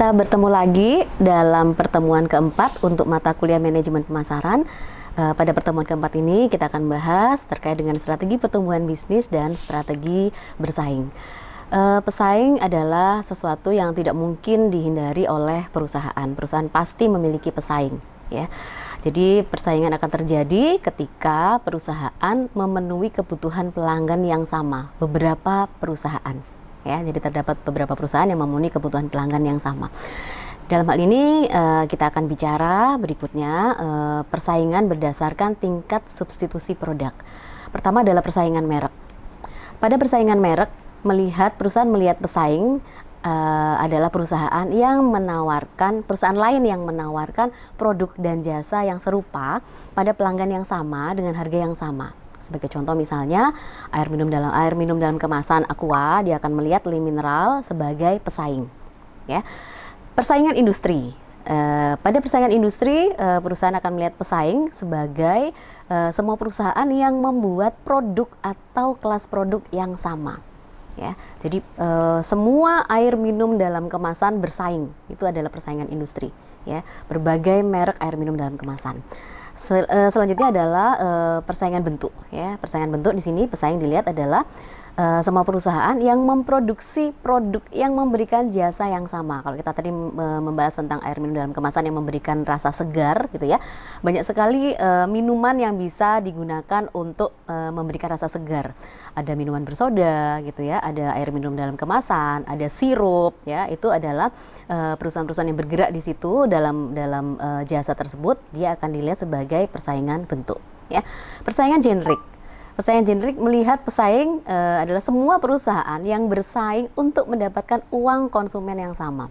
Kita bertemu lagi dalam pertemuan keempat untuk mata kuliah manajemen pemasaran. Pada pertemuan keempat ini kita akan bahas terkait dengan strategi pertumbuhan bisnis dan strategi bersaing. Pesaing adalah sesuatu yang tidak mungkin dihindari oleh perusahaan. Perusahaan pasti memiliki pesaing, ya. Jadi persaingan akan terjadi ketika perusahaan memenuhi kebutuhan pelanggan yang sama. Beberapa perusahaan, ya. Jadi terdapat beberapa perusahaan yang memenuhi kebutuhan pelanggan yang sama. Dalam hal ini kita akan bicara berikutnya persaingan berdasarkan tingkat substitusi produk. Pertama adalah persaingan merek. Pada persaingan merek, perusahaan melihat pesaing adalah perusahaan lain yang menawarkan produk dan jasa yang serupa pada pelanggan yang sama dengan harga yang sama. Sebagai contoh misalnya air minum dalam kemasan Aqua, dia akan melihat Le Mineral sebagai pesaing, ya. Persaingan industri. Pada persaingan industri, perusahaan akan melihat pesaing sebagai semua perusahaan yang membuat produk atau kelas produk yang sama. Ya, jadi semua air minum dalam kemasan bersaing, itu adalah persaingan industri. Ya, berbagai merek air minum dalam kemasan. Selanjutnya adalah persaingan bentuk. Ya, persaingan bentuk di sini pesaing dilihat adalah semua perusahaan yang memproduksi produk yang memberikan jasa yang sama. Kalau kita tadi membahas tentang air minum dalam kemasan yang memberikan rasa segar, gitu ya, banyak sekali minuman yang bisa digunakan untuk memberikan rasa segar. Ada minuman bersoda, gitu ya, ada air minum dalam kemasan, ada sirup, ya, itu adalah perusahaan-perusahaan yang bergerak di situ dalam jasa tersebut. Dia akan dilihat sebagai persaingan bentuk, ya. Persaingan generik. Persaingan generik melihat pesaing adalah semua perusahaan yang bersaing untuk mendapatkan uang konsumen yang sama.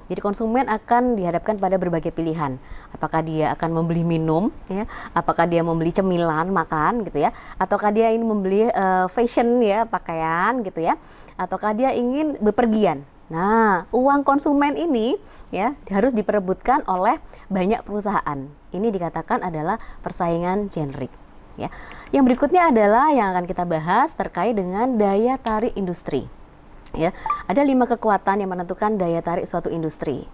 Jadi konsumen akan dihadapkan pada berbagai pilihan. Apakah dia akan membeli minum, ya? Apakah dia membeli cemilan, makan, gitu ya? Ataukah dia ingin membeli fashion, ya, pakaian, gitu ya? Ataukah dia ingin bepergian? Nah, uang konsumen ini, ya, harus diperebutkan oleh banyak perusahaan. Ini dikatakan adalah persaingan generik. Ya. Yang berikutnya adalah yang akan kita bahas terkait dengan daya tarik industri. Ya, ada 5 kekuatan yang menentukan daya tarik suatu industri.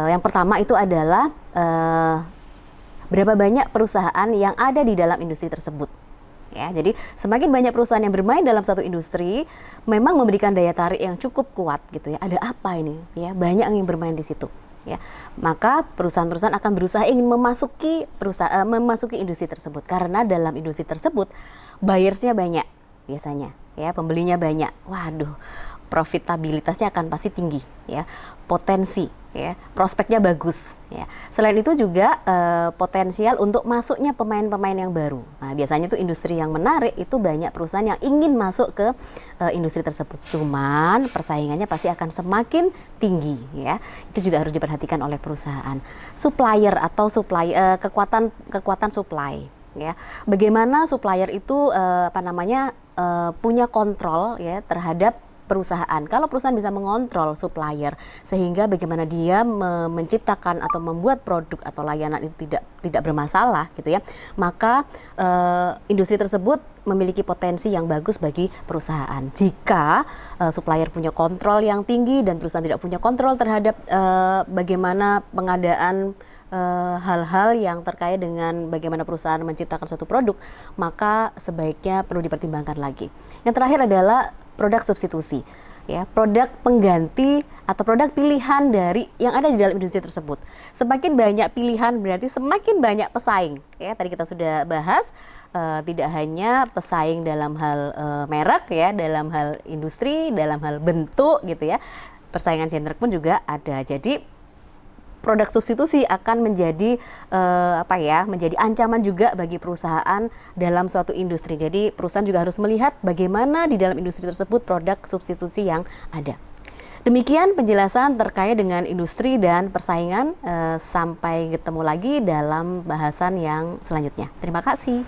Yang pertama itu adalah berapa banyak perusahaan yang ada di dalam industri tersebut. Ya, jadi semakin banyak perusahaan yang bermain dalam satu industri, memang memberikan daya tarik yang cukup kuat, gitu ya. Ada apa ini? Ya, banyak yang bermain di situ. Ya, maka perusahaan-perusahaan akan berusaha ingin memasuki industri tersebut karena dalam industri tersebut buyersnya banyak biasanya, ya, pembelinya banyak. Waduh, profitabilitasnya akan pasti tinggi, ya, potensi, ya, prospeknya bagus, ya. Selain itu juga potensial untuk masuknya pemain-pemain yang baru. Nah, biasanya tuh industri yang menarik itu banyak perusahaan yang ingin masuk ke industri tersebut. Cuman persaingannya pasti akan semakin tinggi, ya. Itu juga harus diperhatikan oleh perusahaan. Supplier atau kekuatan supply, ya. Bagaimana supplier itu punya kontrol, ya, terhadap perusahaan. Kalau perusahaan bisa mengontrol supplier sehingga bagaimana dia menciptakan atau membuat produk atau layanan itu tidak bermasalah, gitu ya, maka industri tersebut memiliki potensi yang bagus bagi perusahaan. Jika supplier punya kontrol yang tinggi dan perusahaan tidak punya kontrol terhadap bagaimana pengadaan hal-hal yang terkait dengan bagaimana perusahaan menciptakan suatu produk, maka sebaiknya perlu dipertimbangkan lagi. Yang terakhir adalah produk substitusi, ya, produk pengganti atau produk pilihan dari yang ada di dalam industri tersebut. Semakin banyak pilihan berarti semakin banyak pesaing, ya. Tadi kita sudah bahas tidak hanya pesaing dalam hal merek, ya, dalam hal industri, dalam hal bentuk, gitu ya. Persaingan generik pun juga ada. Jadi produk substitusi akan menjadi menjadi ancaman juga bagi perusahaan dalam suatu industri. Jadi perusahaan juga harus melihat bagaimana di dalam industri tersebut produk substitusi yang ada. Demikian penjelasan terkait dengan industri dan persaingan. Sampai ketemu lagi dalam bahasan yang selanjutnya. Terima kasih.